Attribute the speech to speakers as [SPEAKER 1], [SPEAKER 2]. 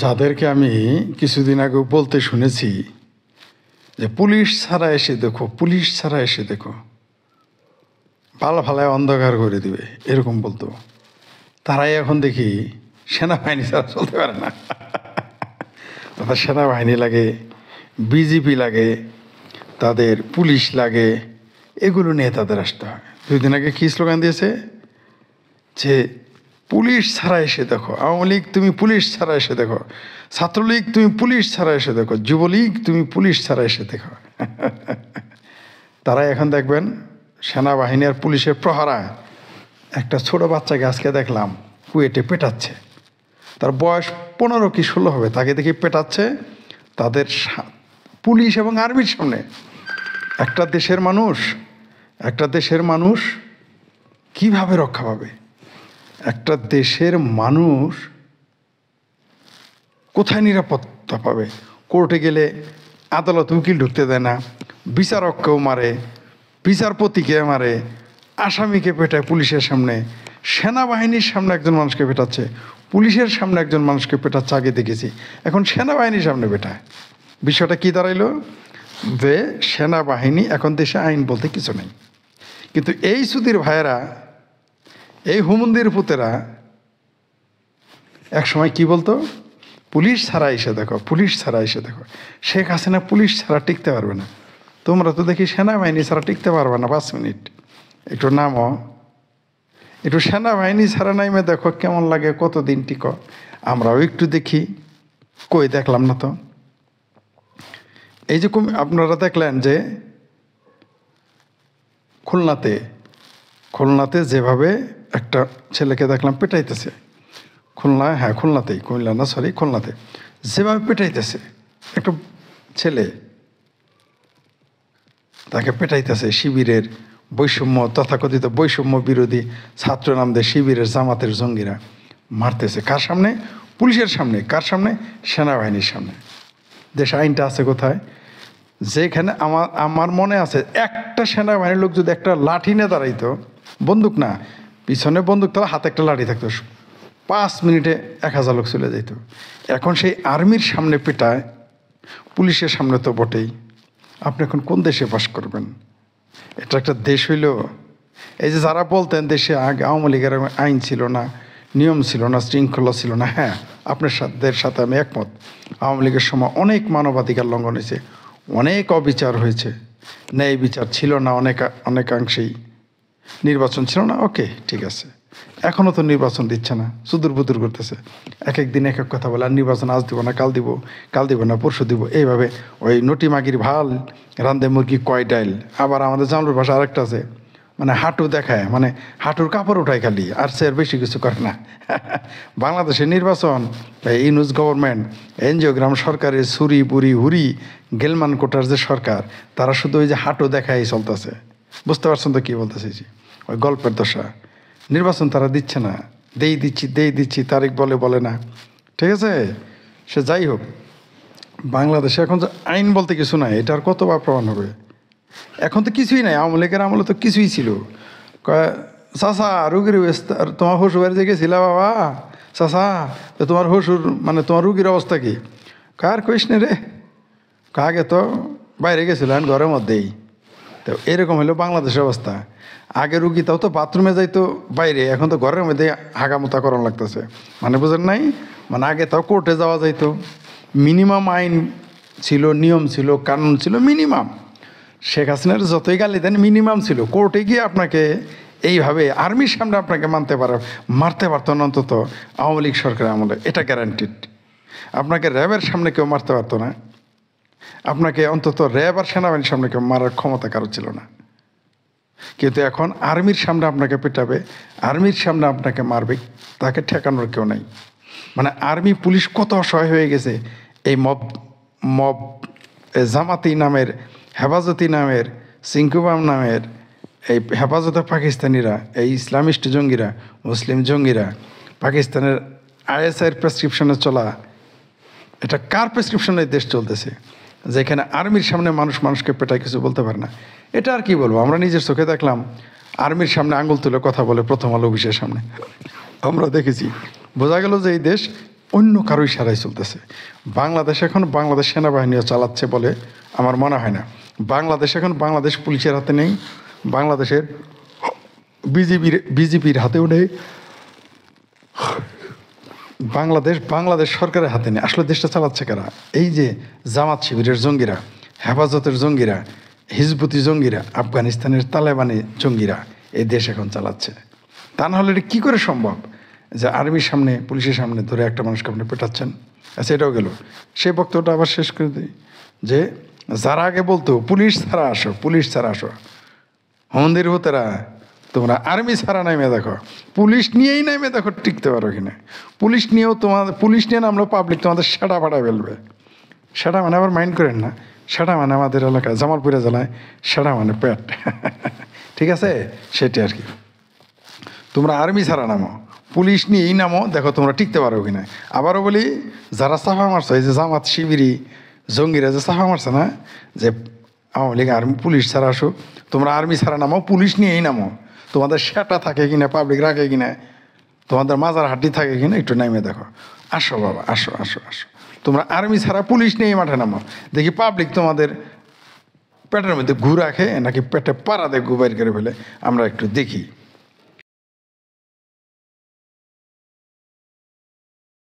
[SPEAKER 1] যাদেরকে আমি কিছুদিন আগে বলতে শুনেছি যে পুলিশ ছাড়া এসে দেখো, পুলিশ ছাড়া এসে দেখো, পাল ফালায় অন্ধকার করে দিবে, এরকম বলতো, তারাই এখন দেখি সেনাবাহিনী ছাড়া চলতে পারে না। তাদের সেনাবাহিনী লাগে, বিজিপি লাগে, তাদের পুলিশ লাগে, এগুলো নিয়ে তাদের আসতে হয়। 2 দিন আগে কী স্লোগান দিয়েছে যে পুলিশ ছাড়া এসে দেখো, আওয়ামী লীগ তুমি পুলিশ ছাড়া এসে দেখো, ছাত্রলীগ তুমি পুলিশ ছাড়া এসে দেখো, যুবলীগ তুমি পুলিশ ছাড়া এসে দেখো। তারা এখন দেখবেন সেনাবাহিনী আর পুলিশের প্রহরায় একটা ছোট বাচ্চাকে আজকে দেখলাম কুয়েটে পেটাচ্ছে। তার বয়স 15 কি 16 হবে, তাকে দেখি পেটাচ্ছে তাদের পুলিশ এবং আর্মির সামনে। একটা দেশের মানুষ কিভাবে রক্ষা পাবে? একটা দেশের মানুষ কোথায় নিরাপত্তা পাবে? কোর্টে গেলে আদালত উকিল ঢুকতে দেয় না, বিচারককেও মারে, বিচারপতিকে মারে, আসামিকে পেটায় পুলিশের সামনে, সেনাবাহিনীর সামনে একজন মানুষকে পেটাচ্ছে, পুলিশের সামনে একজন মানুষকে পেটাচ্ছে আগে দেখেছি, এখন সেনাবাহিনীর সামনে পেটায়। বিষয়টা কি দাঁড়াইলো? যে সেনাবাহিনী এখন দেশে আইন বলতে কিছু নেই। কিন্তু এই সুধীর ভাইয়েরা, এই হুমন্দির পুতেরা এক সময় কি বলতো? পুলিশ ছাড়া এসে দেখো, পুলিশ ছাড়া এসে দেখো। শেখ হাসিনা পুলিশ ছাড়া টিকতে পারবে না। তোমরা তো দেখি সেনাবাহিনী ছাড়া টিকতে পারবে না 5 মিনিট। একটু নামো, একটু সেনাবাহিনী ছাড়া নাইমে দেখো কেমন লাগে, কতদিন টিকো। আমরাও একটু দেখি, কই দেখলাম না তো। এই যে আপনারা দেখলেন যে খুলনাতে যেভাবে একটা ছেলেকে দেখলাম পেটাইতেছে, খুলনাতেই, খুলনাতে যেভাবে পেটাইতেছে একটা ছেলে, তাকে পেটাইতেছে শিবিরের তথাকথিত বৈষম্য বিরোধী ছাত্র নামদের শিবিরের জামাতের জঙ্গিরা মারতেছে। কার সামনে? পুলিশের সামনে। কার সামনে? সেনাবাহিনীর সামনে। দেশে আইনটা আছে কোথায়? যেখানে আমার মনে আছে একটা সেনাবাহিনীর লোক যদি একটা লাঠি নিয়ে দাঁড়াইতো, বন্দুক না, পিছনে বন্দুক, তাহলে হাতে একটা লাঠি থাকতো, 5 মিনিটে 1000 লোক চলে যেত। এখন সেই আর্মির সামনে পেটায়, পুলিশের সামনে তো বটেই। আপনি এখন কোন দেশে বাস করবেন? এটা একটা দেশ হইল? এই যে যারা বলতেন দেশে আগে আওয়ামী লীগের আইন ছিল না, নিয়ম ছিল না, শৃঙ্খলা ছিল না, হ্যাঁ, আপনার সাথে আমি একমত। আওয়ামী লীগের সময় অনেক মানবাধিকার লঙ্ঘন হয়েছে, অনেক অবিচার হয়েছে, ন্যায় বিচার ছিল না অনেকাংশেই, নির্বাচন ছিল না, ওকে ঠিক আছে। এখনও তো নির্বাচন দিচ্ছে না, সুদূর বুদুর করতেছে, এক দিন এক কথা বলে, আর নির্বাচন আজ দিব না, কাল দিব না, পরশু দিব, এইভাবে ওই নটি মাগির ভাল রান্দে মুরগি কয় ডাইল। আবার আমাদের জামরুর ভাষা আরেকটা আছে, মানে হাঁটু দেখায়, মানে হাঁটুর কাপড় উঠায় খালি, আর সে বেশি কিছু করে না। বাংলাদেশের নির্বাচন, ইউনুস গভর্নমেন্ট, এনজিওগ্রাম সরকারের ছুরি বুড়ি হুরি গেলমান কোটার যে সরকার, তারা শুধু ওই যে হাঁটু দেখাই চলতেছে। বুঝতে পারছেন তো কী বলতেছি? ওই গল্পের দশা। নির্বাচন তারা দিচ্ছে না, দেই দিচ্ছি তারিখ বলে না, ঠিক আছে? সে যাই হোক, বাংলাদেশে এখন যে আইন বলতে কিছু নাই, এটার কতবার প্রমাণ হবে? এখন তো কিছুই নাই। আওয়ামী লীগের আমলে তো কিছুই ছিল। চাচা রুগীর তোমার শ্বশুর বাড়িতে গেছিলা বাবা, চাচা তো তোমার শ্বশুর মানে তোমার রুগীর অবস্থা কি? কার কইস নে রে, আগে তো বাইরে গেছিলেন ঘরের মধ্যেই। তো এরকম হলো বাংলাদেশের অবস্থা। আগে রুগী তাও তো বাথরুমে যাইতো বাইরে, এখন তো ঘরের মধ্যে হাগামোতা করানো লাগতেছে। মানে বুঝেন নাই? মানে আগে তাও কোর্টে যাওয়া যাইতো, মিনিমাম আইন ছিল, নিয়ম ছিল, কানুন ছিল মিনিমাম। শেখ হাসিনার যতই গালি দেন মিনিমাম ছিল। কোর্টে গিয়ে আপনাকে এইভাবে আর্মির সামনে আপনাকে মারতে পারতো না অন্তত আওয়ামী লীগ সরকারের আমলে, এটা গ্যারান্টিড। আপনাকে র্যাবের সামনে কেউ মারতে পারতো না, আপনাকে অন্তত র্যাব আর সেনাবাহিনীর সামনে কেউ মারার ক্ষমতা কারো ছিল না। কিন্তু এখন আর্মির সামনে আপনাকে পেটাবে, আর্মির সামনে আপনাকে মারবে, তাকে ঠেকানোর কেউ নেই। মানে আর্মি পুলিশ কত অসহায় হয়ে গেছে। এই মব জামাতি নামের, হেফাজতি নামের, সিংকুবাম নামের এই হেফাজতে পাকিস্তানিরা, এই ইসলামিস্ট জঙ্গিরা, মুসলিম জঙ্গিরা, পাকিস্তানের ISIর প্রেসক্রিপশনে চলা, এটা কার প্রেসক্রিপশনে দেশ চলতেছে? যেখানে আর্মির সামনে মানুষকে পেটায় কিছু বলতে পারে না। এটা আর কি বলবো? আমরা নিজের চোখে দেখলাম, আর্মির সামনে আঙুল তুলে কথা বলে প্রথম আলো অফিসের সামনে আমরা দেখেছি। বোঝা গেল যে এই দেশ অন্য কারোই সারাই চলতেছে। বাংলাদেশ এখন বাংলাদেশ সেনাবাহিনীও চালাচ্ছে বলে আমার মনে হয় না। বাংলাদেশ এখন বাংলাদেশ পুলিশের হাতে নেই, বাংলাদেশের বিজেপির হাতেও নেই, বাংলাদেশ সরকারের হাতে নেই। আসলে দেশটা চালাচ্ছে কারা? এই যে জামাত শিবিরের জঙ্গিরা, হেফাজতের জঙ্গিরা, হিজবুতি জঙ্গিরা, আফগানিস্তানের তালেবানি জঙ্গিরা এই দেশ এখন চালাচ্ছে। তা না হলে এটা কী করে সম্ভব যে আর্মির সামনে পুলিশের সামনে ধরে একটা মানুষকে আপনি পেটাচ্ছেন? আচ্ছা, এটাও গেল। সে বক্তব্যটা আবার শেষ করে দিই যে যারা আগে বলতো পুলিশ ছাড়া আসো, পুলিশ ছাড়া আসো, মন্দির হতেরা তোমরা আর্মি ছাড়া নামে দেখো, পুলিশ নিয়েই নামে দেখো টিকতে পারো কিনা। পুলিশ নিয়েও পুলিশ নিয়ে নামলো পাবলিক তোমাদের সেটা ফাটা ফেলবে। সেটা মানে আবার মাইন্ড করেন না, সেটা মানে আমাদের এলাকায় জামালপুরে জেলায় সেটা মানে পেট। ঠিক আছে, সেটি আর কি। তোমরা আর্মি ছাড়া নামো, পুলিশ নিয়েই নামো, দেখো তোমরা টিকতে পারো কিনা। আবারও বলি, যারা সাফা মারছো, এই যে জামাত শিবিরি জঙ্গিরা যে সাফা মারছে না, যে আওয়ামী লীগ আর্মি পুলিশ ছাড়া আসো, তোমরা আর্মি ছাড়া নামো, পুলিশ নিয়েই নামো, তোমাদের সেটা থাকে কিনা, পাবলিক রাখে কিনা, তোমাদের মাজার হাড্ডি থাকে কিনা, একটু নামে দেখো। আসো বাবা, আসো আসো আসো, তোমরা আর্মি ছাড়া পুলিশ নিয়েই মাঠে নামো, দেখি পাবলিক তোমাদের পেটের মধ্যে ঘু রাখে নাকি পেটে পাড়া দিয়ে ঘু বাইর করে ফেলে, আমরা একটু দেখি।